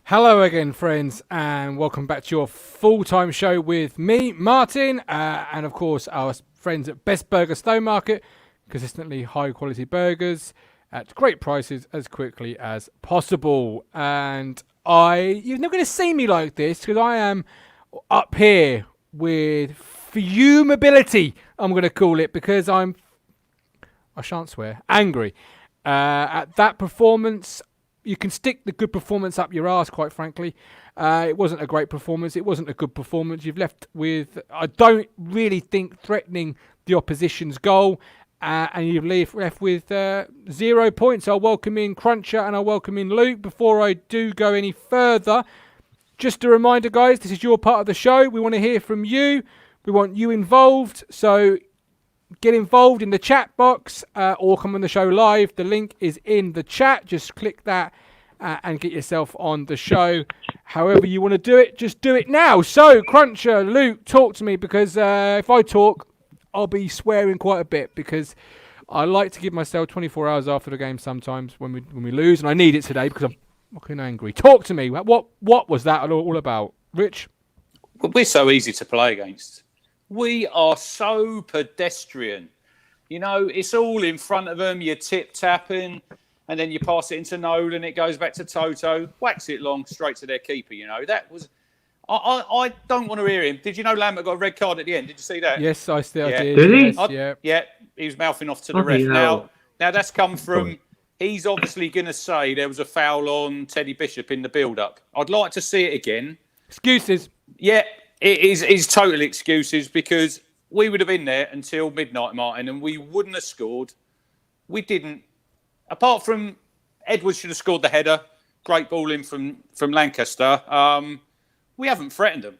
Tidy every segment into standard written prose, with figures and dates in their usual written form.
Hello again, friends, and welcome back to your full-time show with me, Martin, and of course our friends at Best Burger Stone Market. Consistently high-quality burgers at great prices as quickly as possible. And you're not going to see me like this because I am up here with fumability, I'm going to call it, because I shan't swear, angry at that performance. You can stick the good performance up your arse, quite frankly. It wasn't a great performance. It wasn't a good performance. You've left with, I don't really think, threatening the opposition's goal. And you've left with 0 points. I'll welcome in Cruncher and I'll welcome in Luke. Before I do go any further, just a reminder, guys, this is your part of the show. We want to hear from you. We want you involved. So get involved in the chat box or come on the show live. The link is in the chat. Just click that and get yourself on the show. However you want to do it, just do it now. So, Cruncher, Luke, talk to me, because if I talk, I'll be swearing quite a bit, because I like to give myself 24 hours after the game sometimes when we lose, and I need it today because I'm fucking angry. Talk to me. What was that all about? Rich? Well, we're so easy to play against. We are so pedestrian. You know, it's all in front of them. You're tip-tapping, and then you pass it into Nolan. It goes back to Toto. Whacks it long, straight to their keeper, you know. That was... I don't want to hear him. Did you know Lambert got a red card at the end? Did you see that? Yes, I still did. Did he? Yes, yeah, he was mouthing off to the ref. Now that's come from... He's obviously going to say there was a foul on Teddy Bishop in the build-up. I'd like to see it again. Excuses. Yeah. It's total excuses, because we would have been there until midnight, Martin, and we wouldn't have scored. We didn't. Apart from Edwards should have scored the header. Great ball in from Lancaster. We haven't threatened them.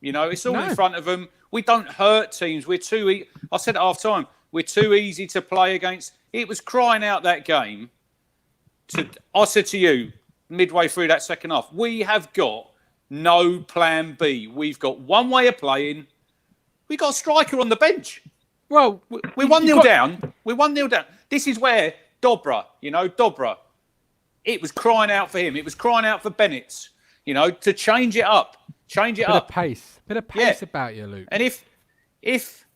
You know, it's all in front of them. We don't hurt teams. We're too... I said at half time, we're too easy to play against. It was crying out that game. I said to you, midway through that second half, we have got no plan B. We've got one way of playing. We got a striker on the bench. Well, we're 1-0 down. We're 1-0 down. This is where Dobra, it was crying out for him. It was crying out for Bennett, to change it up. Bit of pace about you, Luke. And if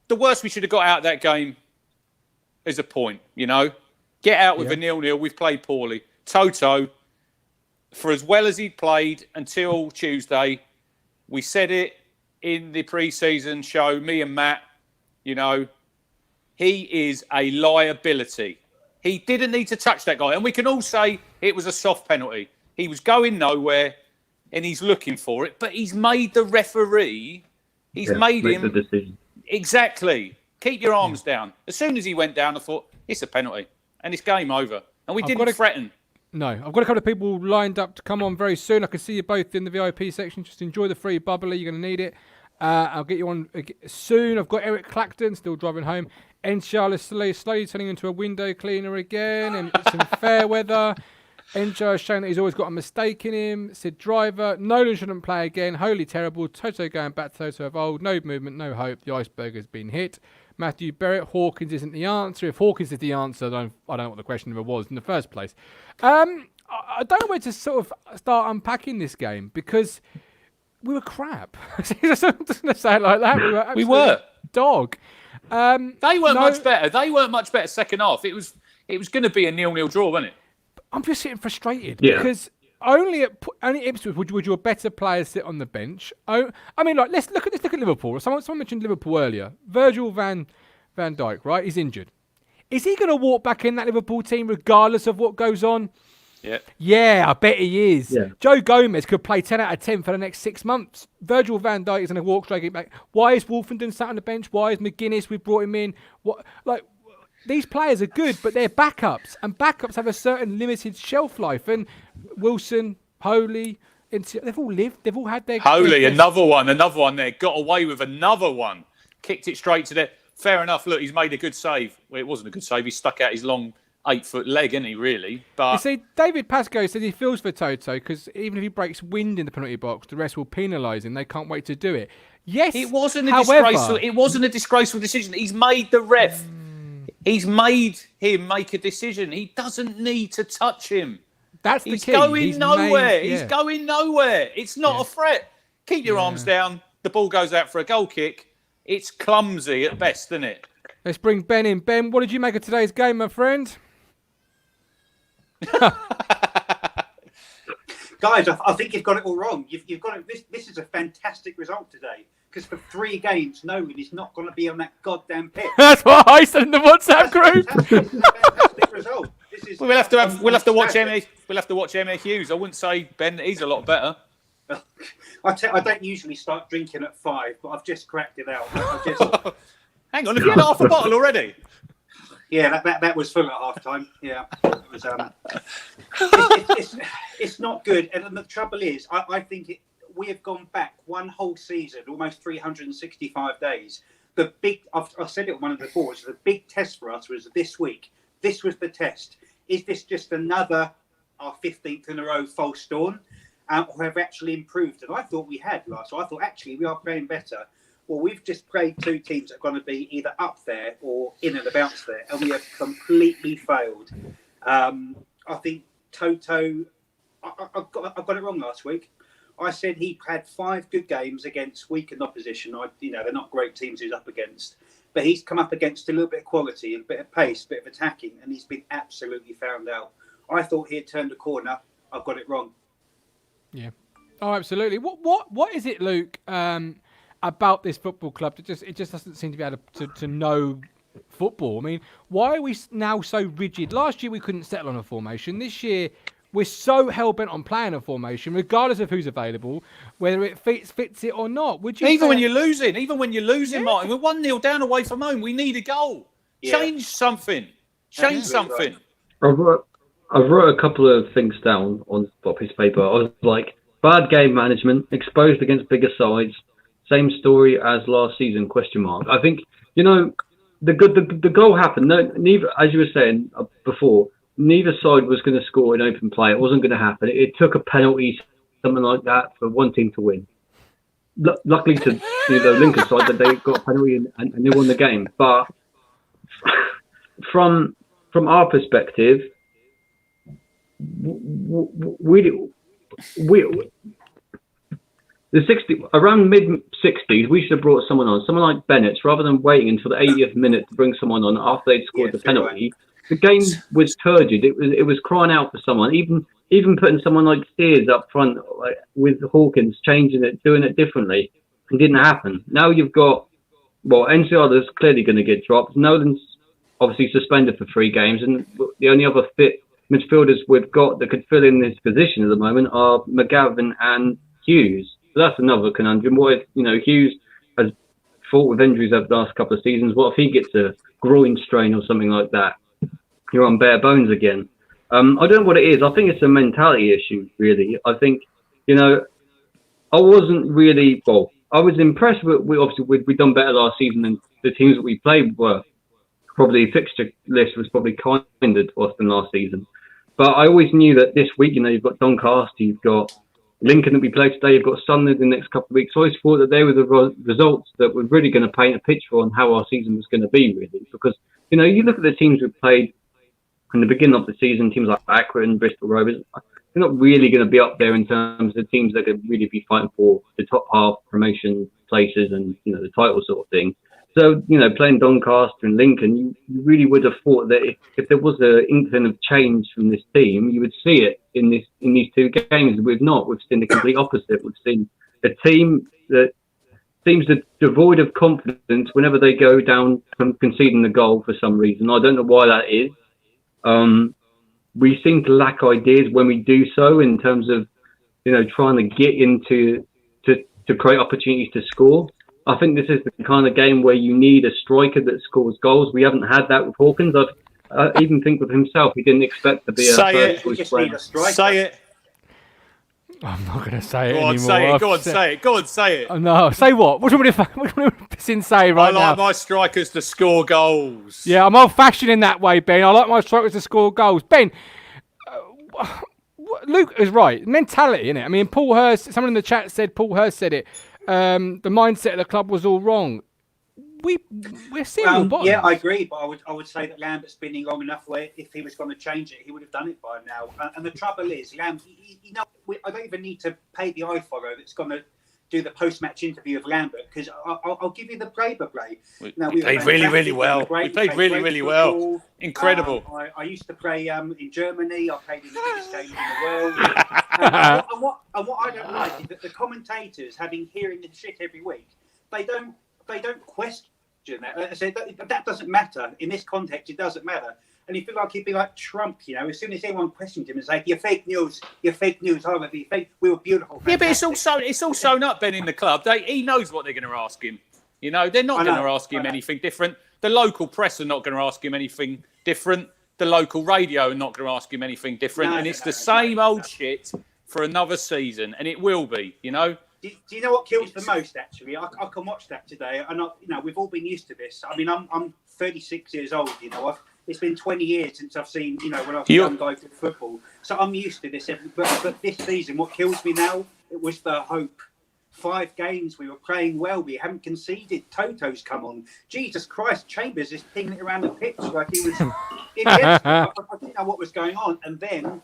the worst we should have got out of that game is a point, get out with a 0-0. We've played poorly. Toto, for as well as he'd played until Tuesday, we said it in the pre-season show, me and Matt, he is a liability. He didn't need to touch that guy. And we can all say it was a soft penalty. He was going nowhere and he's looking for it. But he's made the referee, made him... the decision. Exactly. Keep your arms down. As soon as he went down, I thought, it's a penalty. And it's game over. And we didn't threaten. No, I've got a couple of people lined up to come on very soon. I can see you both in the VIP section. Just enjoy the free bubbly. You're going to need it. I'll get you on soon. I've got Eric Clacton still driving home. Enchar is slowly turning into a window cleaner again. And it's in fair weather. Enchar is showing that he's always got a mistake in him. Sid Driver. Nolan shouldn't play again. Holy terrible. Toto going back to Toto of old. No movement, no hope. The iceberg has been hit. Matthew Barrett, Hawkins isn't the answer. If Hawkins is the answer, I don't know what the question ever was in the first place. I don't know where to sort of start unpacking this game, because we were crap. I'm just going to say it like that. We were dog. They weren't much better. They weren't much better second half. It was going to be a 0-0 draw, wasn't it? I'm just getting frustrated because only Ipswich would your better players sit on the bench. I mean, like let's look at Liverpool. Someone mentioned Liverpool earlier. Virgil van Dijk, right? He's injured. Is he going to walk back in that Liverpool team regardless of what goes on? Yeah. Yeah, I bet he is. Yeah. Joe Gomez could play 10 out of 10 for the next 6 months. Virgil van Dijk is going to walk straight back. Why is Wolfenden sat on the bench? Why is McGuinness? We brought him in. These players are good, but they're backups, and backups have a certain limited shelf life. And Wilson, Holy, they've all lived. They've all had their... Holy, another one there. Got away with another one. Kicked it straight to there. Fair enough. Look, he's made a good save. Well, it wasn't a good save. He stuck out his long 8-foot leg, isn't he, really? But you see, David Pascoe says he feels for Toto because even if he breaks wind in the penalty box, the rest will penalise him. They can't wait to do it. Yes, it wasn't a disgraceful decision. He's made the ref... He's made him make a decision. He doesn't need to touch him. That's the He's key. going nowhere. Made, yeah. He's going nowhere. It's not a threat. Keep your arms down. The ball goes out for a goal kick. It's clumsy at best, isn't it? Let's bring Ben in. Ben, what did you make of today's game, my friend? Guys, I think you've got it all wrong. You've got it. This is a fantastic result today, because for 3 games, no one is not going to be on that goddamn pitch. That's what I said in the WhatsApp group. This is a fantastic result. We'll have to watch Emma Hughes. I wouldn't say Ben. He's a lot better. I don't usually start drinking at 5, but I've just cracked it out. Hang on, have you had half a bottle already? Yeah, that was full at half time. Yeah, it was. It's not good, and the trouble is, I think we have gone back one whole season, almost 365 days. I've said it on one of the boards. The big test for us was this week. This was the test. Is this just our 15th in a row false dawn, or have we actually improved? And I thought we had last. So I thought actually we are playing better. Well, we've just played 2 teams that are going to be either up there or in and about there, and we have completely failed. I think Toto, I got it wrong last week. I said he had 5 good games against weakened opposition. They're not great teams he's up against, but he's come up against a little bit of quality, a bit of pace, a bit of attacking, and he's been absolutely found out. I thought he had turned a corner. I've got it wrong. Yeah. Oh, absolutely. What is it, Luke? About this football club, it just doesn't seem to be able to know football. I mean, why are we now so rigid? Last year we couldn't settle on a formation. This year we're so hell bent on playing a formation, regardless of who's available, whether it fits it or not. Would you? Even when you're losing, Martin, we're 1-0 down away from home. We need a goal. Yeah. Change something. Something. I've wrote a couple of things down on a piece of paper. I was like, bad game management, exposed against bigger sides. Same story as last season, ? I think, the goal happened. No, neither, as you were saying before, neither side was going to score in open play. It wasn't going to happen. It took a penalty, something like that, for one team to win. Luckily to the Lincoln side, that they got a penalty and they won the game. But from our perspective, around mid-60s, we should have brought someone like Bennett, rather than waiting until the 80th minute to bring someone on after they'd scored the penalty. The game was turgid. It was crying out for someone. Even putting someone like Steers up front, like, with Hawkins, changing it, doing it differently, it didn't happen. Now you've got, Enciada's clearly going to get dropped. Nolan's obviously suspended for 3 games, and the only other fit midfielders we've got that could fill in this position at the moment are McGavin and Hughes. So that's another conundrum. What if, Hughes has fought with injuries over the last couple of seasons? What if he gets a groin strain or something like that? You're on bare bones again. I don't know what it is. I think it's a mentality issue, really. I think, I wasn't really, I was impressed with, we'd done better last season, and the teams that we played were probably, fixture list was probably kinder to us than last season. But I always knew that this week, you've got Doncaster, you've got Lincoln that we play today, you've got Sunderland in the next couple of weeks. So I always thought that they were the results that were really going to paint a picture on how our season was going to be, really. Because, you look at the teams we've played in the beginning of the season, teams like Accrington, Bristol Rovers, they're not really going to be up there in terms of teams that could really be fighting for the top half promotion places and, the title sort of thing. So, playing Doncaster and Lincoln, you really would have thought that if there was an inkling of change from this team, you would see it in these 2 games. We've not. We've seen the complete opposite. We've seen a team that seems devoid of confidence whenever they go down from conceding the goal for some reason. I don't know why that is. We seem to lack ideas when we do so in terms of, trying to get into to create opportunities to score. I think this is the kind of game where you need a striker that scores goals. We haven't had that with Hawkins. I even think with himself, he didn't expect to be a first choice player. Say it. I'm not going to say it anymore. Go on, say it. Oh, no, say what? What do you want me to say right now? I like my strikers to score goals. Yeah, I'm old-fashioned in that way, Ben. I like my strikers to score goals. Ben, Luke is right. Mentality, innit? I mean, Paul Hurst, someone in the chat said Paul Hurst said it. The mindset of the club was all wrong. we're seeing bottom. Yeah, I agree, but I would say that Lambert's been in long enough where if he was going to change it, he would have done it by now. And the trouble is, Lambert, I don't even need to pay the iFollow that's going to do the post-match interview of Lambert, because I'll give you the play by play. We played really well. We played really well. Incredible. I used to play in Germany. I played in the biggest game in the world. and what I don't like is that the commentators, hearing this shit every week, they don't question that. I said that doesn't matter in this context. It doesn't matter. And you feel like he'd be like Trump, as soon as anyone questioned him, it's like, you're fake news. Oh, be fake. We were beautiful. Fantastic. Yeah, but it's all sewn up, Ben, in the club. He knows what they're going to ask him. They're not going to ask him anything different. The local press are not going to ask him anything different. The local radio are not going to ask him anything different. It's the same old shit for another season, and it will be, Do you know what kills the most, actually? I can watch that today, and we've all been used to this. I mean, I'm 36 years old, It's been 20 years since I've seen, when I was a young guy playing football. So I'm used to this. But this season, what kills me now, it was the hope. 5 games, we were playing well. We haven't conceded. Toto's come on. Jesus Christ, Chambers is pinging it around the pitch like he was... I didn't know what was going on. And then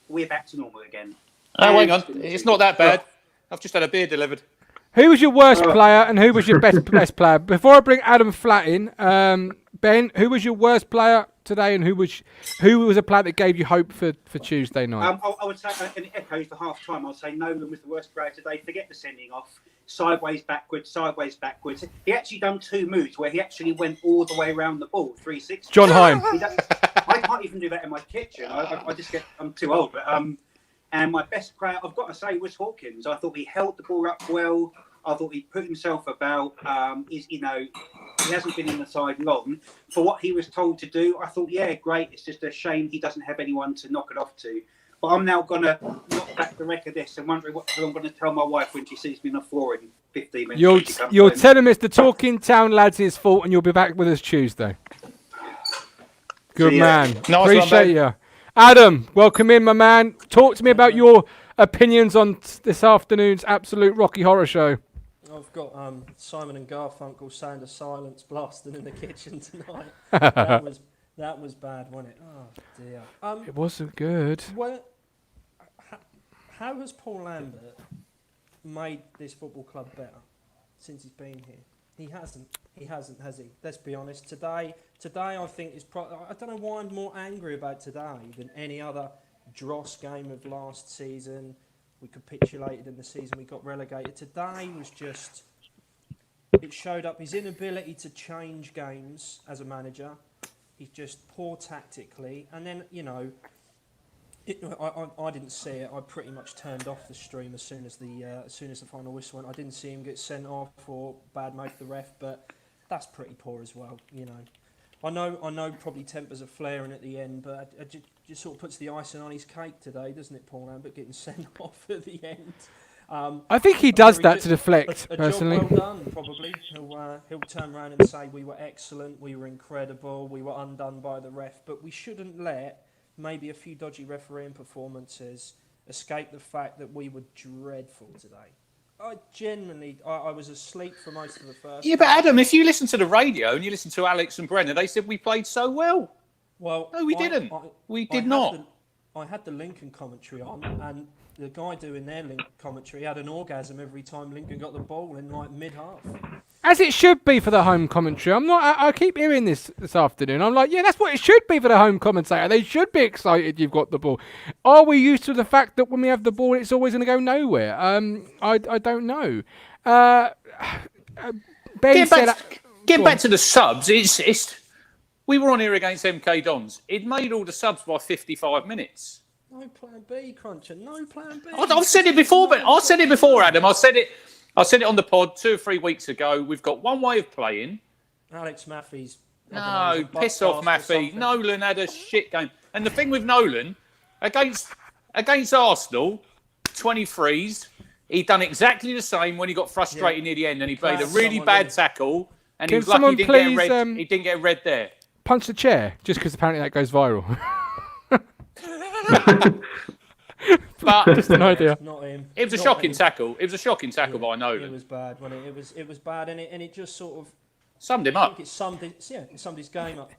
we're back to normal again. Oh, hang on. It's not that bad. I've just had a beer delivered. Who was your worst player and who was your best player? Before I bring Adam Flatt in, Ben, who was your worst player today, and who was a player that gave you hope for Tuesday night? I would say, and it echoes for half time, I'll say Nolan was the worst player today. Forget the sending off. Sideways, backwards. He actually done 2 moves where he actually went all the way around the ball, 360. John Heim. I can't even do that in my kitchen. I'm too old. But and my best player, I've got to say, was Hawkins. I thought he held the ball up well. I thought he put himself about. He hasn't been in the side long. For what he was told to do, I thought, yeah, great. It's just a shame he doesn't have anyone to knock it off to. But I'm now going to knock back the record of this and wondering what I'm going to tell my wife when she sees me on the floor in 15 minutes. You'll tell him it's the Talking Town lads' fault, and you'll be back with us Tuesday. Good man. Nice Appreciate you. Adam, welcome in, my man. Talk to me about your opinions on this afternoon's absolute Rocky Horror Show. I've got Simon and Garfunkel Sound of Silence blasting in the kitchen tonight. that was bad, wasn't it? Oh dear. It wasn't good. Well, how has Paul Lambert made this football club better since he's been here? He hasn't, has he? Let's be honest. Today I think is. I don't know why I'm more angry about today than any other dross game of last season. We capitulated in the season we got relegated. Today was just... It showed up his inability to change games as a manager. He's just poor tactically. And then, I didn't see it. I pretty much turned off the stream as soon as the final whistle went. I didn't see him get sent off or badmouth the ref, but that's pretty poor as well, I know probably tempers are flaring at the end, but it just sort of puts the icing on his cake today, doesn't it, Paul Lambert, getting sent off at the end? I think he does that to deflect, personally. Job well done, probably. He'll turn around and say we were excellent, we were incredible, we were undone by the ref, but we shouldn't let maybe a few dodgy refereeing performances escape the fact that we were dreadful today. I was asleep for most of the first. Yeah, but Adam, if you listen to the radio and you listen to Alex and Brenner, they said we played so well. Well, no, we didn't. We did not. I had the Lincoln commentary on, and the guy doing their Lincoln commentary had an orgasm every time Lincoln got the ball in like mid-half. As it should be for the home commentary. I keep hearing this afternoon. I'm like, yeah, that's what it should be for the home commentator. They should be excited you've got the ball. Are we used to the fact that when we have the ball, it's always going to go nowhere? I don't know. Get back to the subs. We were on here against MK Dons. It made all the subs by 55 minutes. No plan B, Cruncher. No plan B. I've said it before, but I said it before, Adam. I said it on the pod 2 or 3 weeks ago. We've got one way of playing. Alex Maffey's... No, piss off, Maffey. Nolan had a shit game. And the thing with Nolan, against Arsenal, 23s, he done exactly the same when he got frustrated near the end and he played a really bad tackle and he was lucky he didn't get a red there. Punch the chair, just because apparently that goes viral. But just an idea. Not him. It was a shocking tackle. It was a shocking tackle by Nolan. It was bad, wasn't it? It was bad, and it just sort of. Summed him I up. think it's somebody's game up.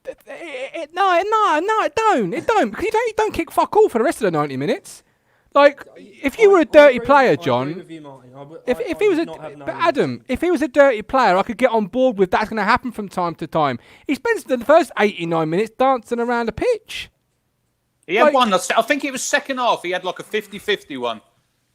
No, it don't. It don't. Because you don't kick fuck all for the rest of the 90 minutes. Like, if you were a dirty player, I John. agree with you, Martin. If he was Adam, if he was a dirty player, I could get on board with that's going to happen from time to time. He spends the first 89 minutes dancing around the pitch. He had one, I think it was second half, he had like a 50-50 one,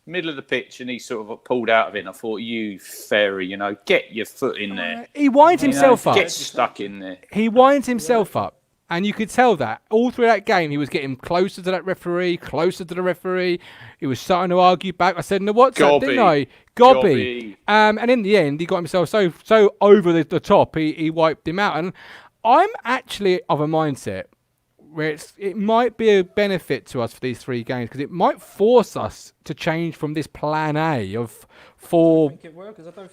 middle of the pitch, and he sort of pulled out of it, and I thought, you fairy, get your foot in there. He winds himself up. Get stuck in there. He winds himself up. And you could tell that all through that game, he was getting closer to that referee, closer to the referee. He was starting to argue back. I said, no, what's that, didn't I? Gobby. And in the end, he got himself so over the top, he wiped him out. And I'm actually of a mindset where it might be a benefit to us for these 3 games because it might force us to change from this plan A of 4. I think it will because I don't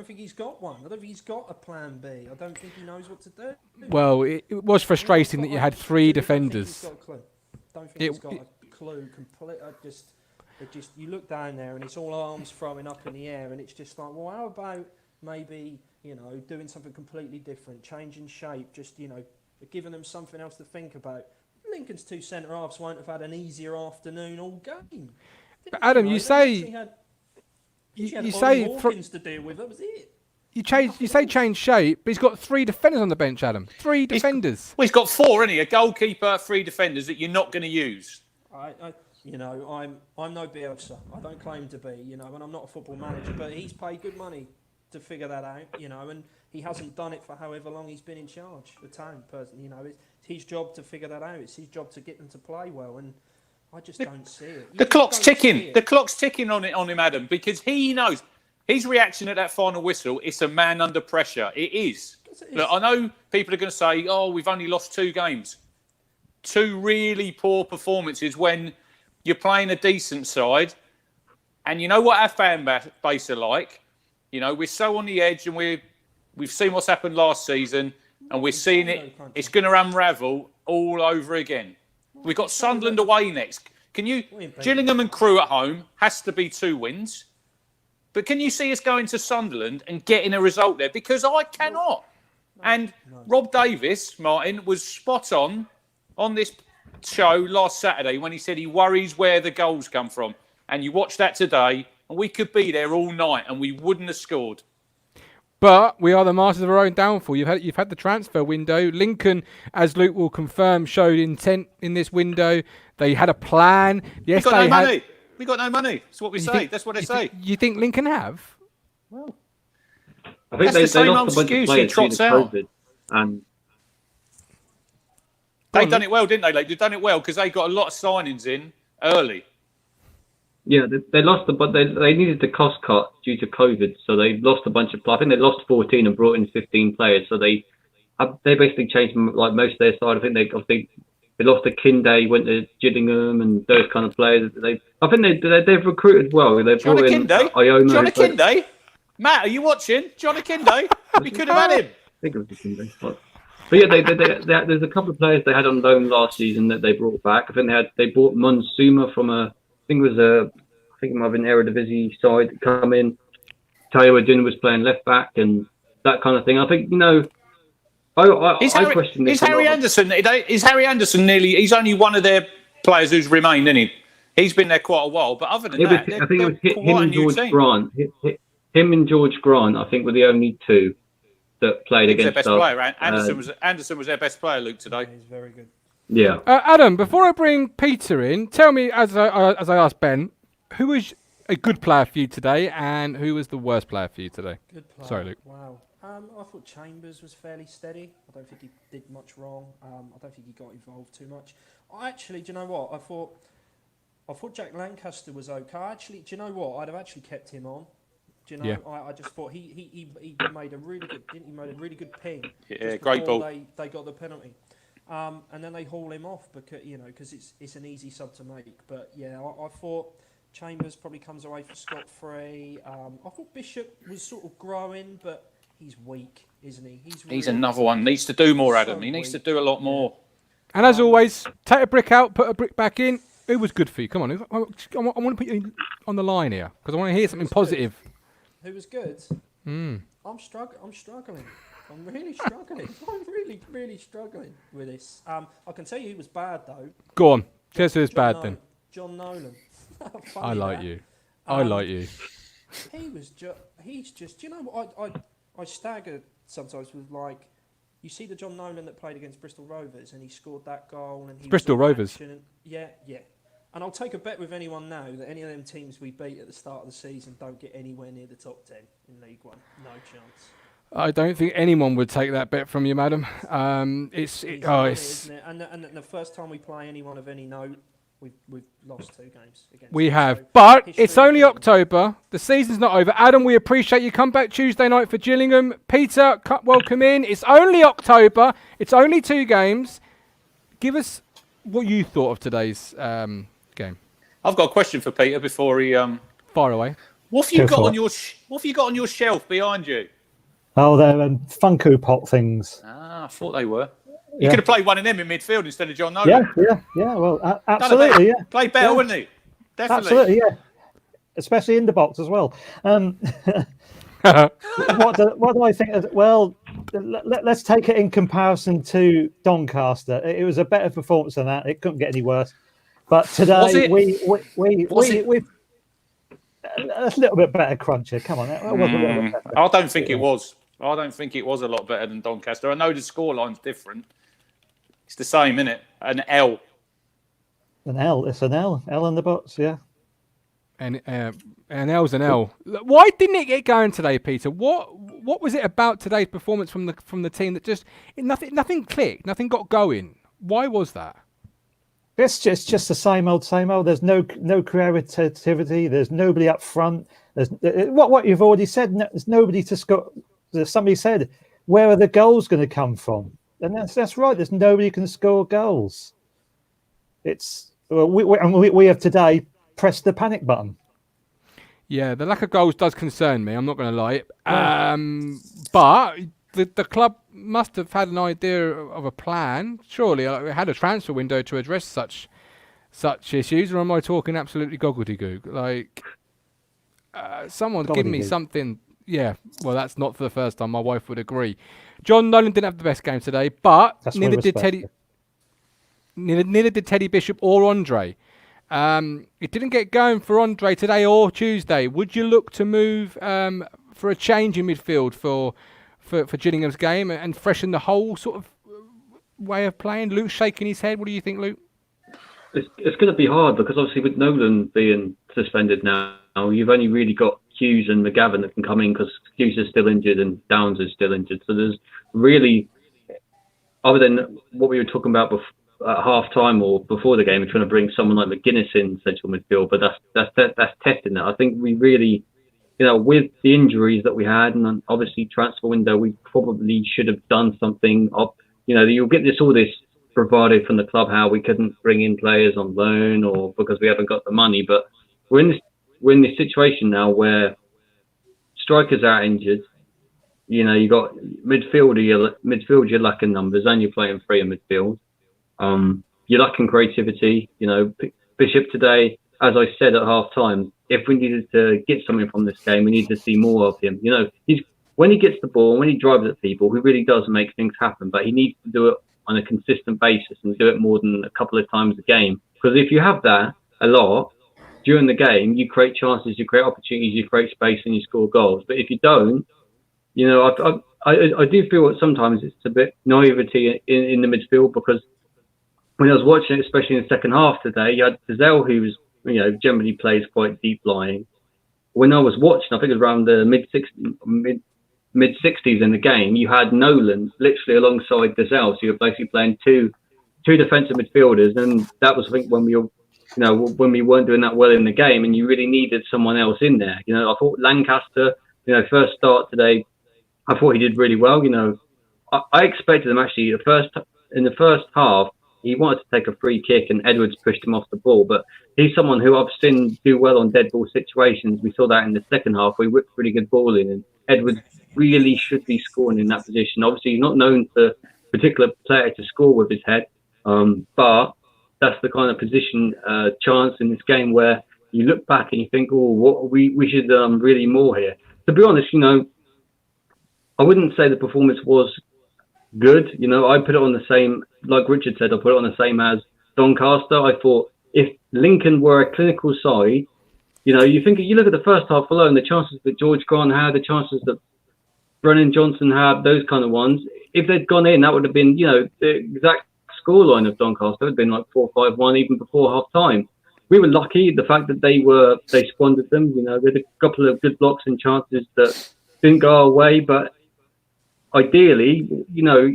think he's got one. I don't think he's got a plan B. I don't think he knows what to do. Well, it was frustrating that you had 3 defenders. I don't think he's got a clue. You look down there and it's all arms throwing up in the air, and it's just like, well, how about maybe doing something completely different, changing shape, just giving them something else to think about. Lincoln's 2 centre halves won't have had an easier afternoon all game. But Adam, you say Hawkins to deal with. That was it. You say change shape, but he's got 3 defenders on the bench, Adam. 3 defenders. He's got 4, hasn't he? A goalkeeper, 3 defenders that you're not going to use. I'm no Bielsa. I don't claim to be, and I'm not a football manager, but he's paid good money to figure that out, and he hasn't done it for however long he's been in charge. The town person, it's his job to figure that out. It's his job to get them to play well, and I just don't see it. The clock's ticking. The clock's ticking on him, Adam, because he knows his reaction at that final whistle. It's a man under pressure. It is. Look, I know people are going to say, "Oh, we've only lost 2 games, 2 really poor performances." When you're playing a decent side, and you know what our fan base are like. We're so on the edge, and we've seen what's happened last season, and we're seeing it. It's going to unravel all over again. We've got Sunderland away next. Gillingham and Crewe at home has to be 2 wins. But can you see us going to Sunderland and getting a result there? Because I cannot. And Rob Davis, Martin, was spot on this show last Saturday when he said he worries where the goals come from. And you watch that today, and we could be there all night and we wouldn't have scored. But we are the masters of our own downfall. You've had the transfer window. Lincoln, as Luke will confirm, showed intent in this window. They had a plan. Yes, we got no money. We got no money. That's what we say. That's what they say. You think Lincoln have? Well, I think that's they the same lost old a bunch of excuse he players due trots to out. COVID, and They done it well, didn't they? They've done it well because they got a lot of signings in early. yeah, they lost but they needed the cost cut due to COVID, so they lost a bunch of players. I think they lost 14 and brought in 15 players. So they basically changed like most of their side. I think they lost to Kinday, went to Gillingham, and those kind of players. I think they've recruited well. They brought in Iona. Johnny Kinday? Matt, are you watching? Johnny Kinday? We could have had him. I think it was Kinday. But yeah, there's a couple of players they had on loan last season that they brought back. I think they bought Monsuma from I think it might have been Eredivisie side come in. Tayo was playing left back and that kind of thing. I think I question this. Is Harry Anderson nearly? He's only one of their players who's remained, isn't he? He's been there quite a while, but other than that, I think it was him and George Grant. Him and George Grant, I think, were the only 2 that played against their best player. Anderson was their best player, Luke, today. He's very good. Yeah. Adam, before I bring Peter in, tell me, as I asked Ben, who was a good player for you today, and who was the worst player for you today? Good player. Sorry, Luke. Wow. I thought Chambers was fairly steady. I don't think he did much wrong. I don't think he got involved too much. Do you know what? I thought Jack Lancaster was okay. Do you know what? I'd have actually kept him on. Do you know? Yeah. I just thought he made a really good. He made a really good ping. Yeah, great ball. They got the penalty, and then they haul him off because it's an easy sub to make. But yeah, I thought Chambers probably comes away for scot-free. I thought Bishop was sort of growing, but he's weak, isn't he? He's another one. Needs to do more, Adam. He needs to do a lot more. And as always, take a brick out, put a brick back in. Who was good for you? Come on. I want to put you on the line here because I want to hear something positive. Who was good? I'm struggling. I'm really struggling. I'm really struggling with this. I can tell you he was bad though. Go on. Guess who's bad then? John Nolan. I like that. you. I like you. He's just. Do you know what? I stagger sometimes with like. You see the John Nolan that played against Bristol Rovers and he scored that goal and he Bristol was Rovers. Yeah. And I'll take a bet with anyone now that any of them teams we beat at the start of the season don't get anywhere near the top 10 in League One. No chance. I don't think anyone would take that bet from you, madam. It's isn't it? And the first time we play anyone of any note, we've lost 2 games against. We them. have, So but history it's only repeating. October. The season's not over. Adam, we appreciate you. Come back Tuesday night for Gillingham. Peter, welcome in. It's only October. It's only 2 games. Give us what you thought of today's game. I've got a question for Peter before he. Fire away. What have you Go got for on it. your What have you got on your shelf behind you? Oh, they're Funko Pop things. Ah, I thought they were. You Yeah. could have played one of them in midfield instead of John Nolan. Yeah. Well, Done a absolutely, better- yeah. Played better, Yeah. wouldn't he? Definitely. Absolutely, yeah. Especially in the box as well. What do I think? Well, let's take it in comparison to Doncaster. It was a better performance than that. It couldn't get any worse. But Was today it? we a little bit better cruncher. Come on, that was a little bit better. I don't think it was. I don't think it was a lot better than Doncaster. I know the scoreline's different. It's the same, isn't it? An L. An L. It's an L. L in the box. Yeah. And L's an L. Why didn't it get going today, Peter? What was it about today's performance from the team that just nothing clicked, nothing got going? Why was that? It's just the same old, same old. There's no creativity. There's nobody up front. There's what you've already said. There's nobody to score. Somebody said, where are the goals going to come from? And that's right. There's nobody who can score goals. We have today pressed the panic button. Yeah, the lack of goals does concern me. I'm not going to lie. But the club must have had an idea of a plan. Surely, it had a transfer window to address such issues. Or am I talking absolutely gobbledygook? Like, someone give me Gobbledygook. something. Yeah, well, that's not for the first time. My wife would agree. John Nolan didn't have the best game today, but That's neither my did respect. Teddy. Neither did Teddy Bishop or Andre. It didn't get going for Andre today or Tuesday. Would you look to move for a change in midfield for Gillingham's game and freshen the whole sort of way of playing? Luke's shaking his head. What do you think, Luke? It's going to be hard because obviously with Nolan being suspended now, you've only really got Hughes and McGavin that can come in because Hughes is still injured and Downs is still injured. So there's really, other than what we were talking about at half time or before the game, we're trying to bring someone like McGuinness in central midfield, but that's testing that. I think we really, with the injuries that we had and obviously transfer window, we probably should have done something. You'll get all this bravado from the club how we couldn't bring in players on loan or because we haven't got the money, but we're in this situation now where strikers are injured. You got midfield you're lacking numbers and you're playing free in midfield. You're lacking creativity. Bishop today, as I said at half time, if we needed to get something from this game, we need to see more of him. When he gets the ball, when he drives at people, he really does make things happen, but he needs to do it on a consistent basis and do it more than a couple of times a game. Because if you have that a lot during the game, you create chances, you create opportunities, you create space, and you score goals. But if you don't, I do feel that sometimes it's a bit naivety in the midfield because when I was watching it, especially in the second half today, you had Gazelle, who's generally plays quite deep lying. When I was watching, I think it was around the mid 60s in the game, you had Nolan literally alongside Gazelle, so you're basically playing two defensive midfielders, and that was I think when we weren't doing that well in the game, and you really needed someone else in there. I thought Lancaster, first start today, I thought he did really well. I expected him actually in the first half. He wanted to take a free kick and Edwards pushed him off the ball. But he's someone who I've seen do well on dead ball situations. We saw that in the second half. We whipped pretty good ball in and Edwards really should be scoring in that position. Obviously, he's not known for a particular player to score with his head. But that's the kind of position chance in this game where you look back and you think, we should really more here. To be honest, I wouldn't say the performance was good. You know, I put it on the same, like Richard said, I put it on the same as Doncaster. I thought if Lincoln were a clinical side, you know, you look at the first half alone, the chances that George Grant had, the chances that Brennan Johnson had, those kind of ones. If they'd gone in, that would have been, you know, the exact scoreline of Doncaster. It would have been like 4-5-1 even before half time. We were lucky the fact that they squandered them. You know, we had a couple of good blocks and chances that didn't go our way, but ideally, you know,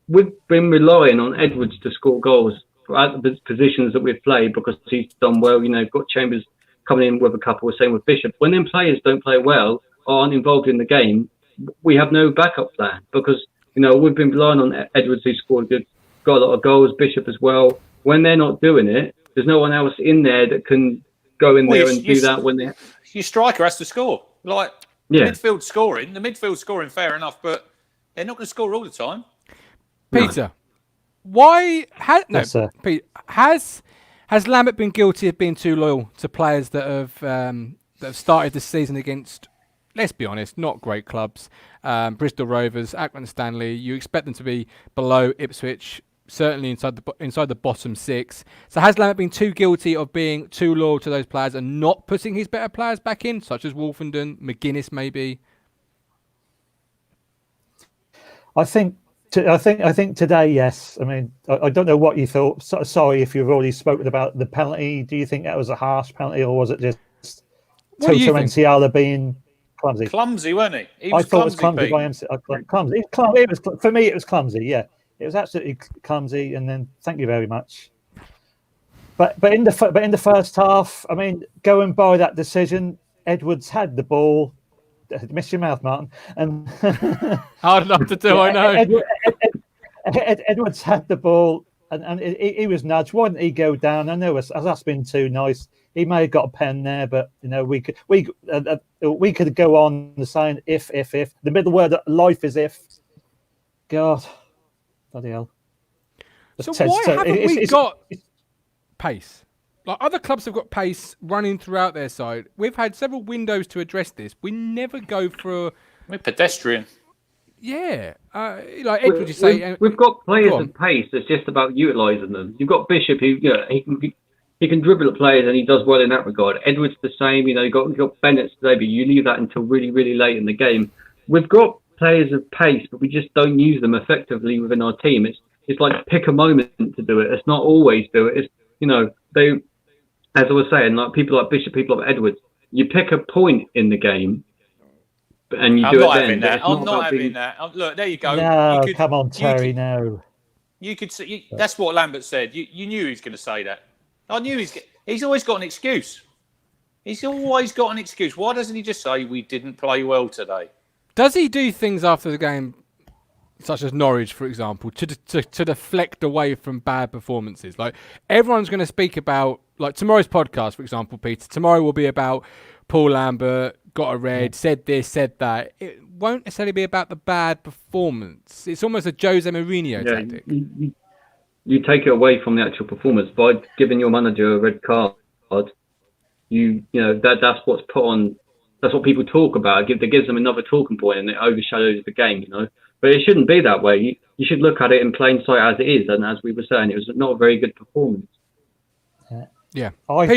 we've been relying on Edwards to score goals at the positions that we've played because he's done well. You know, got Chambers coming in with a couple, same with Bishop. When them players don't play well or aren't involved in the game, we have no backup plan because, you know, we've been relying on Edwards, who scored got a lot of goals, Bishop as well. When they're not doing it, there's no one else in there that can go in there and do that when they... Your striker has to score. Like, the midfield scoring, fair enough, but they're not going to score all the time. Peter, has Lambert been guilty of being too loyal to players that have started the season against, let's be honest, not great clubs? Bristol Rovers, Accrington Stanley. You expect them to be below Ipswich, certainly inside the bottom six. So has Lambert been too guilty of being too loyal to those players and not putting his better players back in, such as Wolfenden, McGuinness, maybe? I think today, yes. I mean, I don't know what you thought. Sorry if you've already spoken about the penalty. Do you think that was a harsh penalty, or was it just Toto Enciala being clumsy? Clumsy, wasn't he? I thought it was clumsy by MC. Clumsy. For me, it was clumsy. Yeah, it was absolutely clumsy. And then, thank you very much. But in the first half, I mean, going by that decision, Edwards had the ball. Miss your mouth, Martin. And hard enough to do, I know. Edwards had the ball, and he was nudged. Why didn't he go down? I know that's been too nice. He may have got a pen there, but you know we could go on the saying if the middle word of life is if. God, bloody hell. So why haven't we got pace? Like other clubs have got pace running throughout their side. We've had several windows to address this. We never go for. We're pedestrian. Yeah, like Ed would you say? We've got players of pace. It's just about utilising them. You've got Bishop, who he can dribble at players, and he does well in that regard. Edwards the same. You know, you've got Bennett today, but you leave that until really, really late in the game. We've got players of pace, but we just don't use them effectively within our team. It's like pick a moment to do it. It's not always do it. It's, you know, as I was saying, like people like Bishop, people like Edwards, you pick a point in the game and you do it then. I'm not having that. Look, there you go. No, come on, Terry, no. You could say, that's what Lambert said. You knew he was going to say that. I knew he's always got an excuse. He's always got an excuse. Why doesn't he just say, we didn't play well today? Does he do things after the game, such as Norwich, for example, to deflect away from bad performances? Like, everyone's going to speak about, like tomorrow's podcast, for example, Peter. Tomorrow will be about Paul Lambert, got a red, said this, said that. It won't necessarily be about the bad performance. It's almost a Jose Mourinho tactic. You take it away from the actual performance by giving your manager a red card. You know that's what's put on. That's what people talk about. It gives them another talking point, and it overshadows the game. You know, but it shouldn't be that way. You should look at it in plain sight as it is, and as we were saying, it was not a very good performance. Yeah, I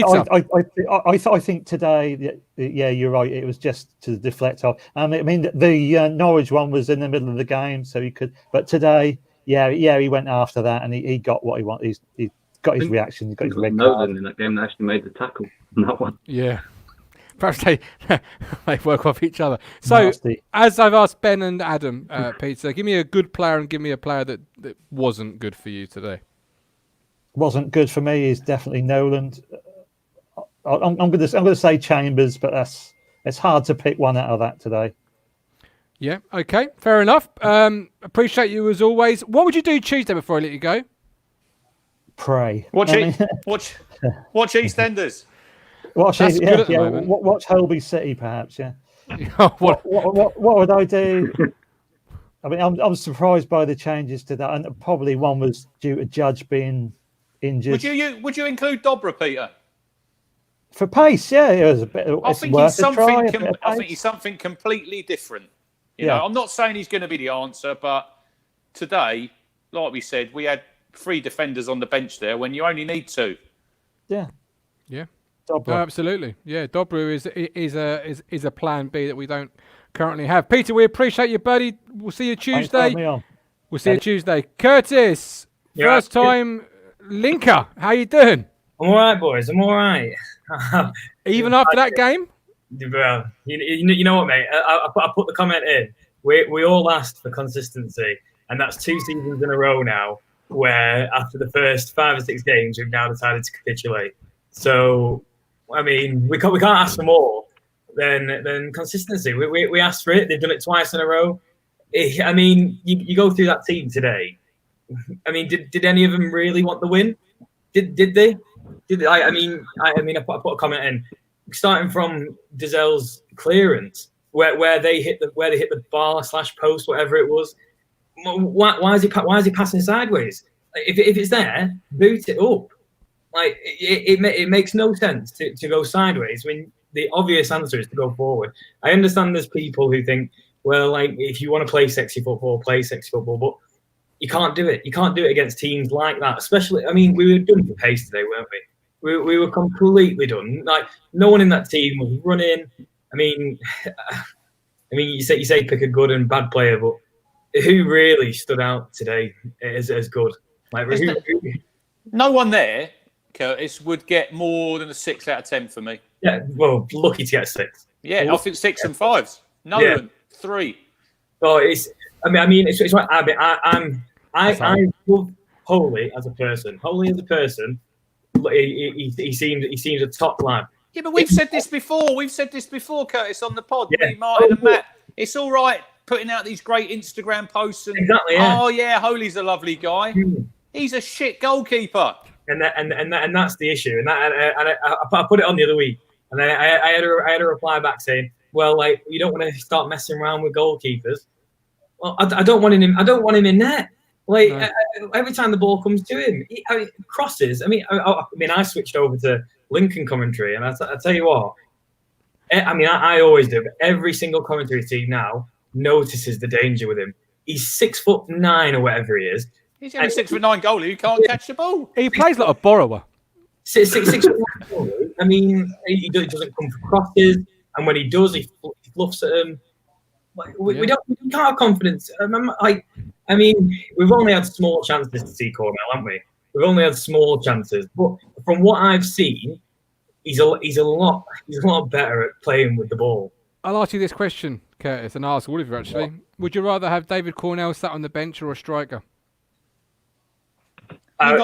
think today, yeah, you're right. It was just to deflect off. I mean, the Norwich one was in the middle of the game, so he could. But today, yeah, he went after that, and he got what he wanted. He got his reaction. He got his red card. In that game, they actually made the tackle on that one. Yeah, perhaps they work off each other. So, nasty. As I've asked Ben and Adam, Peter, give me a good player and give me a player that wasn't good for you today. Wasn't good for me is definitely Noland. I'm going to say Chambers, but it's hard to pick one out of that today. Yeah, okay, fair enough. Appreciate you as always. What would you do Tuesday before I let you go? Pray. Watch EastEnders. Watch Holby City, perhaps. Yeah. what would I do? I mean, I'm surprised by the changes to that, and probably one was due to Judge being injured. Would you include Dobra, Peter? For pace, yeah, it was a bit. I think he's something completely different. You know, I'm not saying he's going to be the answer, but today, like we said, we had 3 defenders on the bench there when you only need 2. Yeah. Oh, absolutely. Yeah, Dobru is a plan B that we don't currently have. Peter, we appreciate you, buddy. We'll see you Tuesday. We'll see you Tuesday. Curtis, first time linker. How you doing? I'm all right, boys. I'm all right. Even after that game? Well, you know what, mate? I put the comment in. We all asked for consistency, and that's 2 seasons in a row now where after the first 5 or 6 games, we've now decided to capitulate. So, I mean, we can't ask for more than consistency. We asked for it. They've done it twice in a row. I mean, you go through that team today. I mean, did any of them really want the win? Did they? I mean, I put a comment in, starting from Dizel's clearance, where they hit the bar / post, whatever it was. Why is he passing sideways? If it's there, boot it up. Like it makes no sense to go sideways when the obvious answer is to go forward. I understand there's people who think, well, like if you want to play sexy football, but you can't do it. You can't do it against teams like that. Especially, I mean, we were done for pace today, weren't we? We were completely done. Like no one in that team was running. I mean, you say pick a good and bad player, but who really stood out today as good? Like no one there, Curtis, would get more than a 6 out of 10 for me. Yeah, well, lucky to get 6. Yeah, I think 6 and 5s. Nolan, 3. Oh, it's right. I love Holy as a person. He seems a top lad. Yeah, but we've said this before. Curtis, on the pod. Me, Martin, and Matt. It's all right putting out these great Instagram posts and oh yeah, Holy's a lovely guy. He's a shit goalkeeper. And that's the issue. And I put it on the other week, and then I had a reply back saying, well, like you don't want to start messing around with goalkeepers. Well, I don't want him. I don't want him in net. Like every time the ball comes to him, crosses. I switched over to Lincoln commentary, and I tell you what. I always do, but every single commentary team now notices the danger with him. He's 6'9" or whatever he is. He's only 6'9" goalie who can't catch the ball. He plays like a borrower. 6'9" goalie. I mean, he doesn't come for crosses, and when he does, he fluffs at them. We can't have confidence. I mean, we've only had small chances to see Cornell, haven't we? We've only had small chances, but from what I've seen, he's a lot better at playing with the ball. I'll ask you this question, Curtis, and I'll ask all of you actually. Would you rather have David Cornell sat on the bench or a striker? We ain't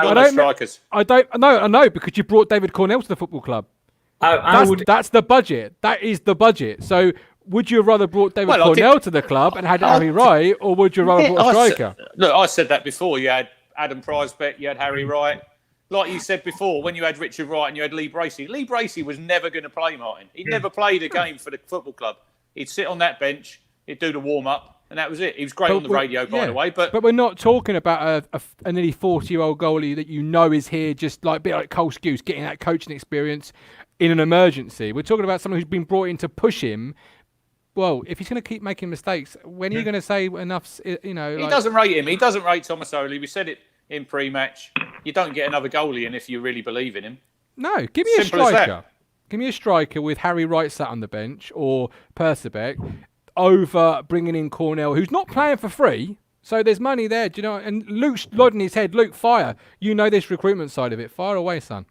got no strikers. I know, because you brought David Cornell to the football club. That's the budget. That is the budget. So would you have rather brought David Cornell to the club and had Harry Wright, or would you rather brought a striker? I said that before. You had Adam Prizebeck, you had Harry Wright. Like you said before, when you had Richard Wright and you had Lee Bracey. Lee Bracey was never going to play, Martin. He never played a game for the football club. He'd sit on that bench, he'd do the warm-up, and that was it. He was great on the radio, by the way. But we're not talking about a nearly 40-year-old goalie that you know is here just like a bit like Cole Skuse, getting that coaching experience in an emergency. We're talking about someone who's been brought in to push him. Well, if he's going to keep making mistakes, when are you going to say enough's, He doesn't rate him. He doesn't rate Thomas Oley. We said it in pre-match. You don't get another goalie in if you really believe in him. No, give me a striker. Give me a striker with Harry Wright sat on the bench or Percebec over bringing in Cornell, who's not playing for free. So there's money there, do you know? And Luke's nodding his head. Luke, fire. You know this recruitment side of it. Fire away, son.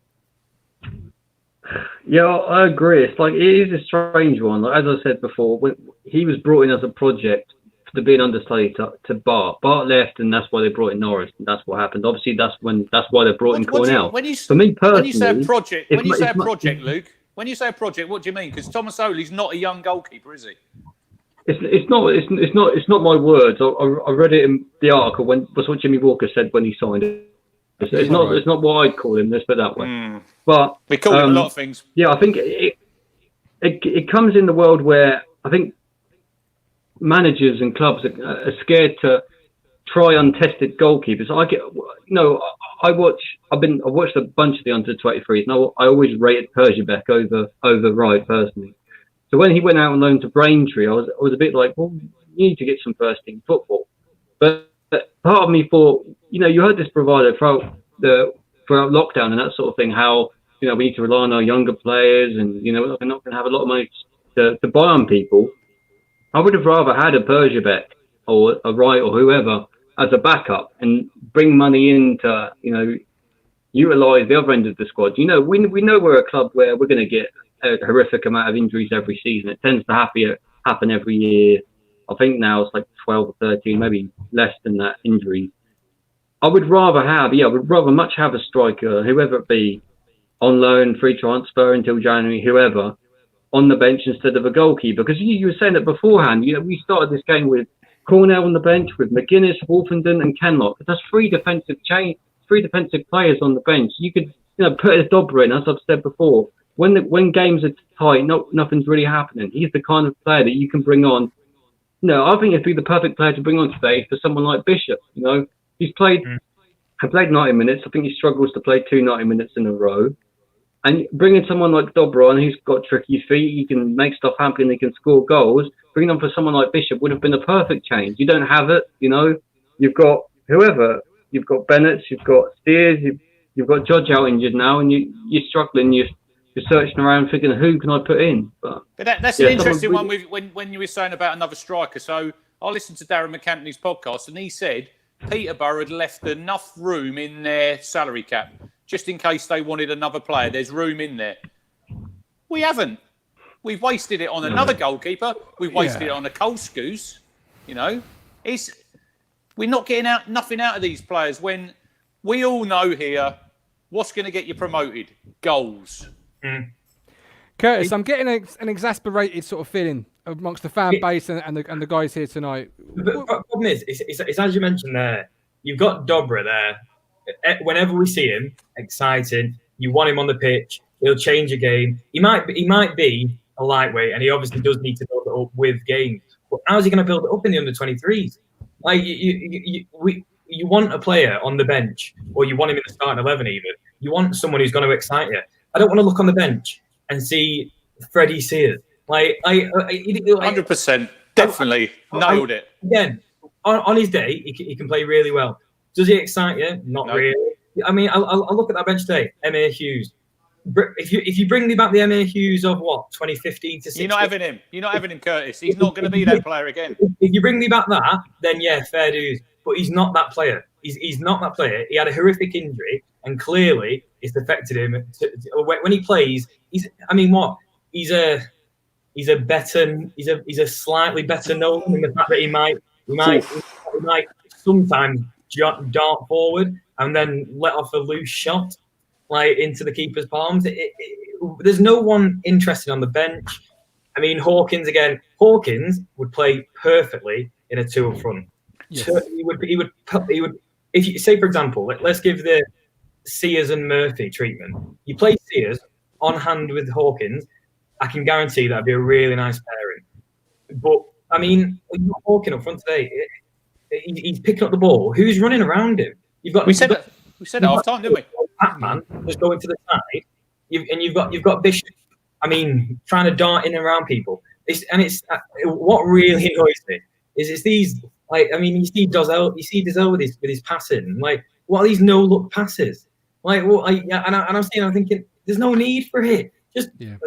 Yeah, I agree. It's like, it is a strange one. Like, as I said before, when he was brought in as a project to be an understudy to Bart. Bart left, and that's why they brought in Norris, and that's what happened. Obviously, that's why they brought in Cornell. For me personally, when you say a project, Luke, when you say a project, what do you mean? Because Thomas Oley's not a young goalkeeper, is he? It's not my words. I read it in the article was what Jimmy Walker said when he signed it. It's not what I'd call him. Let's put it that way. But we call him a lot of things. Yeah, I think it comes in the world where I think managers and clubs are scared to try untested goalkeepers. I watched a bunch of the under-23s, and I always rated Percebec over Wright personally. So when he went out on loan to Braintree, I was a bit like, well, you need to get some first team football. But part of me thought, you heard this bravado throughout lockdown and that sort of thing, how, we need to rely on our younger players and, we're not going to have a lot of money to buy on people. I would have rather had a Bergevek or a Wright or whoever as a backup and bring money in to, utilise the other end of the squad. We know we're a club where we're going to get a horrific amount of injuries every season. It tends to happen every year. I think now it's like 12 or 13, maybe less than that, injuries. I would rather much have a striker, whoever it be, on loan, free transfer until January, whoever, on the bench instead of a goalkeeper. Because you were saying it beforehand, we started this game with Cornell on the bench, with McGuinness, Wolfenden and Kenlock. That's three defensive players on the bench. You could put a Dobra in, as I've said before. When games are tight, nothing's really happening. He's the kind of player that you can bring on. I think it'd be the perfect player to bring on today for someone like Bishop. He's played 90 minutes. I think he struggles to play 90 minutes in a row. And bringing someone like Dobra on, who's got tricky feet, he can make stuff happen, he can score goals. Bringing on for someone like Bishop would have been a perfect change. You don't have it, You've got whoever. You've got Bennett, you've got Steers, you've got Judge out injured now, and you're struggling. You're searching around thinking, who can I put in? But that's an interesting one when you were saying about another striker. So I listened to Darren McAntony's podcast, and he said Peterborough had left enough room in their salary cap just in case they wanted another player. There's room in there. We haven't. We've wasted it on another goalkeeper. We've wasted it on a Kolskus. We're not getting nothing out of these players when we all know here what's going to get you promoted. Goals. Curtis, I'm getting an exasperated sort of feeling amongst the fan base and the guys here tonight. The problem is, it's as you mentioned there, you've got Dobra there. Whenever we see him, exciting. You want him on the pitch. He'll change a game. He might be a lightweight, and he obviously does need to build it up with games. But how's he going to build it up in the under-23s? Like you want a player on the bench, or you want him in the starting 11 even. You want someone who's going to excite you. I don't want to look on the bench and see Freddie Sears. 100%, definitely nailed it. Again, on his day, he can play really well. Does he excite you? Not really. I mean, I'll look at that bench today. Emir Hughes. If you bring me back the Emir Hughes of 2015 to 16, you're not having him. You're not having him, Curtis. He's not going to be that player again. If you bring me back that, then fair dues. But he's not that player. He's not that player. He had a horrific injury, and clearly it's affected him. When he plays, he's a slightly better Nolan in the fact that he might sometimes dart forward and then let off a loose shot into the keeper's palms. There's no one interested on the bench. I mean, Hawkins again. Hawkins would play perfectly in a two up front. Yes. He would. If you say, for example, let's give the Sears and Murphy treatment. You play Sears on hand with Hawkins. I can guarantee that'd be a really nice pairing. But I mean, you've got Hawkins up front today. He's picking up the ball. Who's running around him? We said it half time, didn't we? Batman just going to the side, and you've got Bishop. I mean, trying to dart in and around people. What really annoys me is it's these. You see Dozel with his passing. What are these no look passes? I'm thinking, there's no need for it. Just get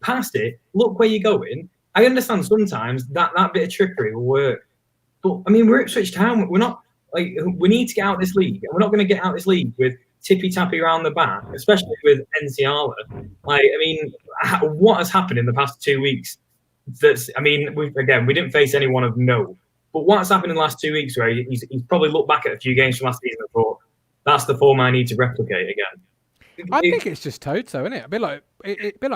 past it. Look where you're going. I understand sometimes that bit of trickery will work, but I mean, we're Ipswich Town. We're not we need to get out of this league, and we're not going to get out of this league with tippy tappy around the back, especially with NCR. What has happened in the past 2 weeks? We didn't face anyone of note. But what's happened in the last 2 weeks, where he's probably looked back at a few games from last season and thought, that's the form I need to replicate again. I think it's just Toto, isn't it? A bit like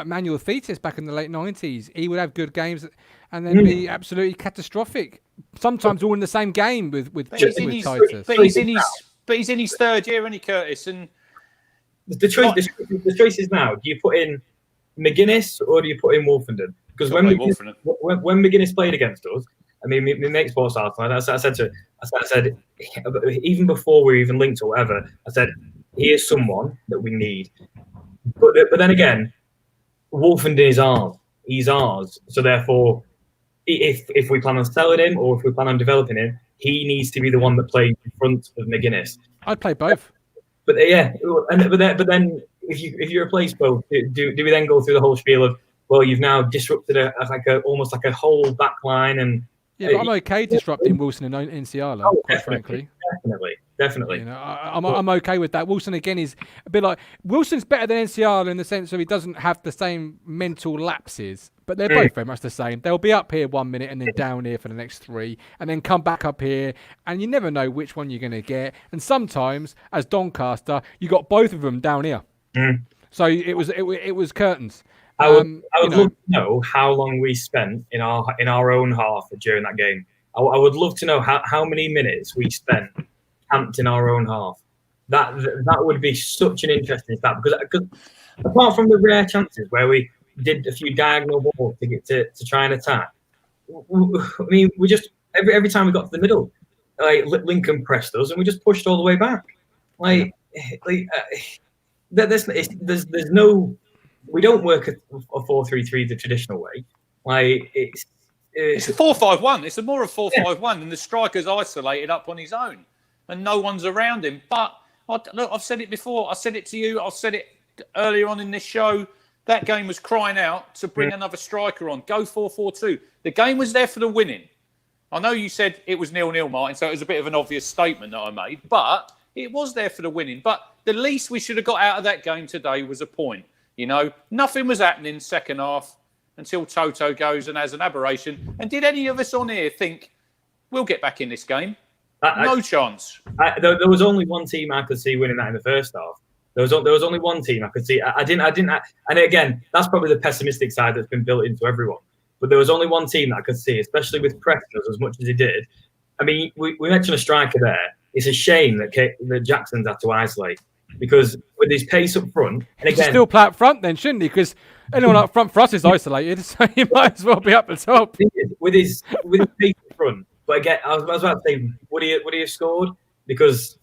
Manuel Thetis back in the late 90s. He would have good games and then be absolutely catastrophic. Sometimes all in the same game with Titus. But he's in his third year, isn't he, Curtis? And the choice is now: do you put in McGuinness or do you put in Wolfenden? Because when McGuinness played against us, I mean, my mate sports article, I said, even before we were even linked or whatever, I said, here's someone that we need. But then again, Wolfenden is ours. He's ours. So therefore, if we plan on selling him or if we plan on developing him, he needs to be the one that plays in front of McGuinness. I'd play both. But but then if you replace both, do we then go through the whole spiel of, well, you've now disrupted almost like a whole back line? And yeah, but I'm okay disrupting Wilson and Nsiala, quite frankly. Definitely. You know, I'm okay with that. Wilson again is a bit like Wilson's better than Nsiala in the sense of he doesn't have the same mental lapses, but they're both very much the same. They'll be up here 1 minute and then down here for the next 3, and then come back up here, and you never know which one you're going to get. And sometimes, as Doncaster, you got both of them down here. So it was curtains. I would love to know how long we spent in our own half during that game. I would love to know how many minutes we spent camped in our own half. That would be such an interesting stat, because apart from the rare chances where we did a few diagonal balls to get to try and attack, I mean, we just every time we got to the middle, like Lincoln pressed us and we just pushed all the way back. There's no. We don't work a 4-3-3 the traditional way. Like it's a 4-5-1. It's more of 4-5-1, and the striker's isolated up on his own, and no one's around him. But look, I've said it before. I said it to you. I said it earlier on in this show. That game was crying out to bring another striker on. Go 4-4-2. The game was there for the winning. I know you said it was 0-0, Martin, so it was a bit of an obvious statement that I made, but it was there for the winning. But the least we should have got out of that game today was a point. You know, nothing was happening second half until Toto goes and has an aberration. And did any of us on here think we'll get back in this game? No chance. There was only one team I could see winning that in the first half. There was only one team I could see. I didn't. And again, that's probably the pessimistic side that's been built into everyone. But there was only one team that I could see, especially with pressing us as much as he did. I mean, we mentioned a striker there. It's a shame that Jackson's had to isolate. Because with his pace up front, and again, still play up front then, shouldn't he? Because anyone up front for us is isolated, so he might as well be up the top. With his pace up front. But again, I was about to say, would he have scored? Because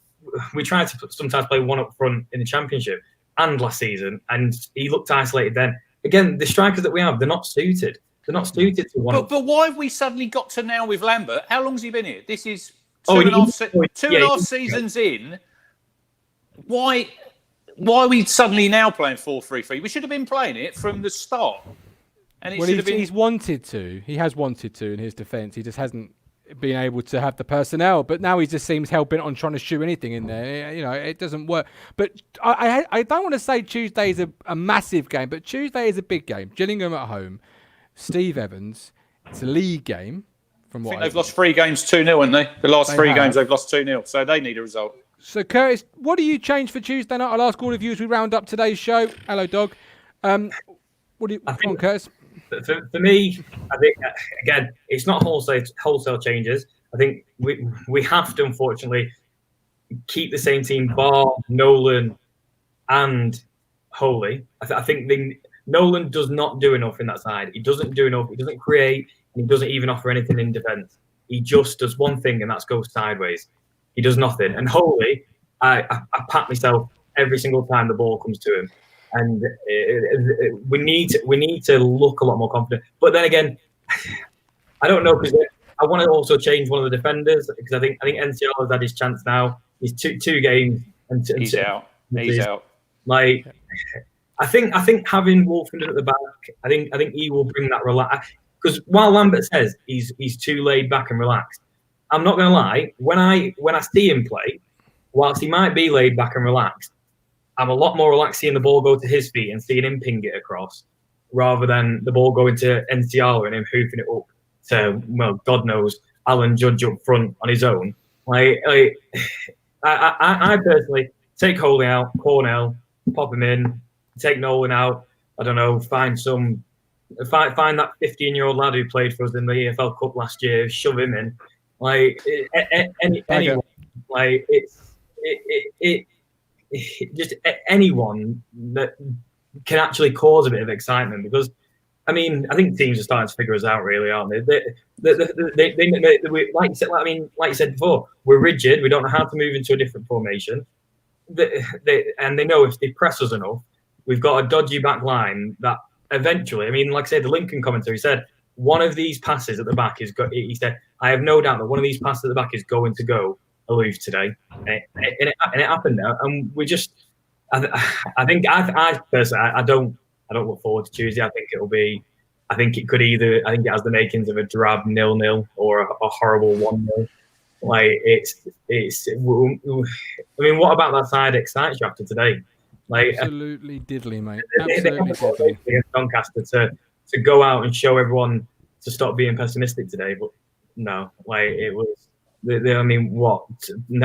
we tried to sometimes play one up front in the Championship and last season, and he looked isolated then. Again, the strikers that we have, they're not suited. They're not suited to one. But why have we suddenly got to now with Lambert? How long's he been here? This is two and a half seasons in. Why are we suddenly now playing 4-3-3? We should have been playing it from the start. And he's wanted to. He has wanted to in his defence. He just hasn't been able to have the personnel. But now he just seems hell-bent on trying to shoot anything in there. You know, it doesn't work. But I don't want to say Tuesday is a massive game, but Tuesday is a big game. Gillingham at home. Steve Evans. It's a league game. I think they've lost 3 games 2-0, haven't they? The last 3 games they've lost 2-0. So they need a result. So, Curtis, what do you change for Tuesday night? I'll ask all of you as we round up today's show. Hello, dog. Come on, Curtis. For me, I think, again, it's not wholesale changes. I think we have to, unfortunately, keep the same team, bar Nolan and Holy. I think Nolan does not do enough in that side. He doesn't do enough. He doesn't create. And he doesn't even offer anything in defence. He just does one thing, and that's go sideways. He does nothing. And Holy, I pat myself every single time the ball comes to him. And we need to look a lot more confident. But then again, I don't know, because I want to also change one of the defenders, because I think NCR has had his chance now. He's two games and he's out. He's out. Like, I think having Wolfenden at the back, I think he will bring that relax. Because while Lambert says he's too laid back and relaxed, I'm not going to lie, when I see him play, whilst he might be laid back and relaxed, I'm a lot more relaxed seeing the ball go to his feet and seeing him ping it across, rather than the ball going to NCR and him hoofing it up to, well, God knows, Alan Judge up front on his own. I personally take Holy out, Cornell, pop him in, take Nolan out, I don't know, find that 15-year-old lad who played for us in the EFL Cup last year, shove him in. Like anyone, like it just anyone that can actually cause a bit of excitement, because I mean, I think teams are starting to figure us out, really, aren't they? Like you said before, we're rigid. We don't know how to move into a different formation, and they know if they press us enough, we've got a dodgy back line that eventually, I mean, like I said, the Lincoln commentary said one of these passes at the back is. He said, "I have no doubt that one of these passes at the back is going to go aloof today," and it happened now. And we just, I think, I personally, I don't look forward to Tuesday. I think it'll be. I think it could either. I think it has the makings of a drab 0-0 or a horrible 1-0. Like it's. I mean, what about that side excites you after today? Like absolutely diddly, mate. Absolutely diddly. Against Doncaster to go out and show everyone to stop being pessimistic today, but no, like it was. I mean, what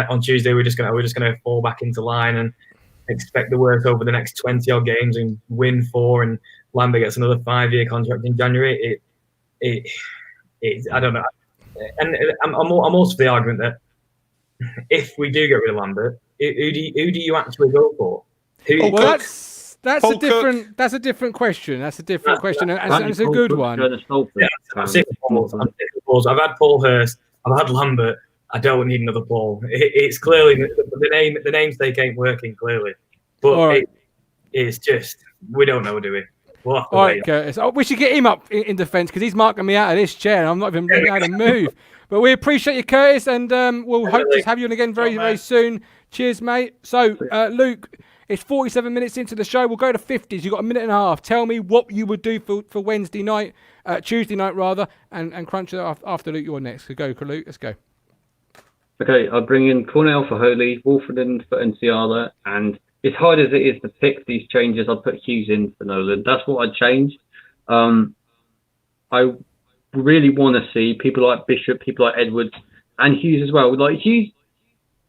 on Tuesday we're just gonna fall back into line and expect the worst over the next 20 odd games and win 4, and Lambert gets another 5-year contract in January. It I don't know, and I'm also for the argument that if we do get rid of Lambert, who do you actually go for? Well, that's a different question. That's a different question, and it's a good one. I'm sick of Pauls. I've had Paul Hurst. I've had Lambert. I don't need another Paul. It's clearly the namesake ain't working clearly, but it's just we don't know, do we? We'll have to wait. Curtis. We should get him up in defence because he's marking me out of this chair, and I'm not even able to move. But we appreciate you, Curtis, and we'll hope to have you on again very soon. Cheers, mate. So, Luke, it's 47 minutes into the show. We'll go to 50s. You've got a minute and a half. Tell me what you would do for Tuesday night, and Cruncher after Luke. You're next. So go, Luke. Let's go. Okay, I'll bring in Cornell for Holy, Wolford in for Enciala, and as hard as it is to pick these changes, I'd put Hughes in for Nolan. That's what I'd change. I really want to see people like Bishop, people like Edwards, and Hughes as well. Like Hughes,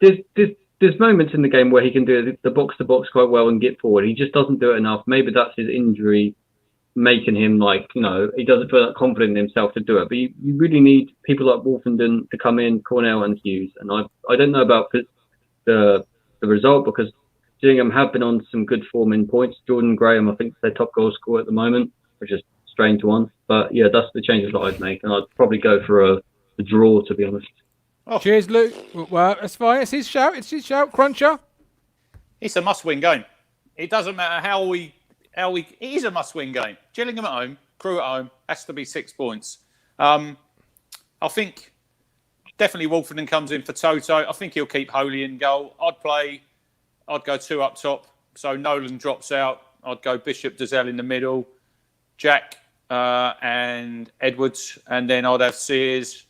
there's moments in the game where he can do the box-to-box quite well and get forward. He just doesn't do it enough. Maybe that's his injury making him he doesn't feel that confident in himself to do it. But you really need people like Wolfenden to come in, Cornell and Hughes. And I don't know about the result because Gillingham have been on some good form in points. Jordan Graham, I think, is their top goal scorer at the moment, which is a strange one. But yeah, that's the changes that I'd make. And I'd probably go for a draw, to be honest. Oh. Cheers, Luke. Well, that's fine. It's his shout. Cruncher. It's a must-win game. It doesn't matter how we. It is a must-win game. Gillingham at home, Crewe at home, has to be 6 points. I think definitely Wolfenden comes in for Toto. I think he'll keep Holy in goal. I'd go 2 up top. So Nolan drops out. I'd go Bishop, Dazelle in the middle, Jack and Edwards, and then I'd have Sears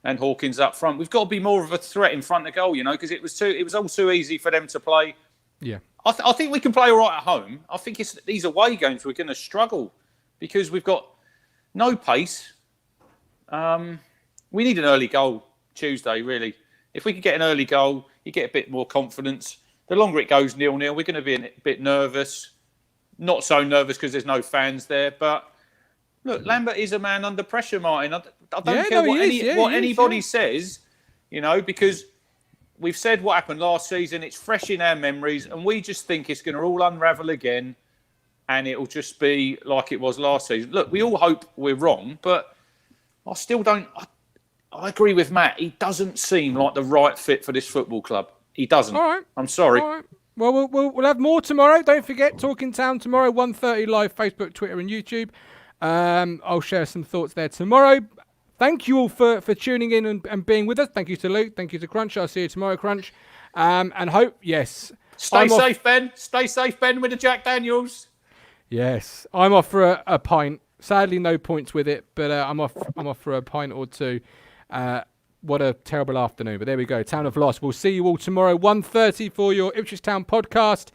and Hawkins up front. We've got to be more of a threat in front of goal, because it was all too easy for them to play. Yeah. I think we can play all right at home. I think it's these away games we're going to struggle because we've got no pace. We need an early goal Tuesday, really. If we could get an early goal, you get a bit more confidence. The longer it goes 0-0, we're going to be a bit nervous. Not so nervous because there's no fans there. But look, Lambert is a man under pressure, Martin. I don't care what anybody says, because we've said what happened last season. It's fresh in our memories, and we just think it's going to all unravel again, and it'll just be like it was last season. Look, we all hope we're wrong, but I still don't. I agree with Matt. He doesn't seem like the right fit for this football club. He doesn't. All right. I'm sorry. All right. Well, we'll have more tomorrow. Don't forget, Talking Town tomorrow, 1:30 live, Facebook, Twitter, and YouTube. I'll share some thoughts there tomorrow. Thank you all for tuning in and being with us. Thank you to Luke. Thank you to Crunch. I'll see you tomorrow, Crunch. And hope, yes. Stay safe, Ben. Stay safe, Ben, with the Jack Daniels. Yes. I'm off for a pint. Sadly, no points with it, but I'm off for a pint or two. What a terrible afternoon. But there we go. Town of Loss. We'll see you all tomorrow, 1:30 for your Ipswich Town podcast.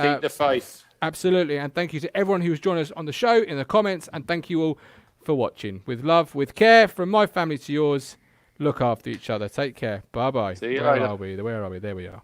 Keep the faith. Absolutely. And thank you to everyone who's joined us on the show in the comments. And thank you all for watching. With love, with care, from my family to yours. Look after each other. Take care. Bye-bye. See you later. Where are we? There we are.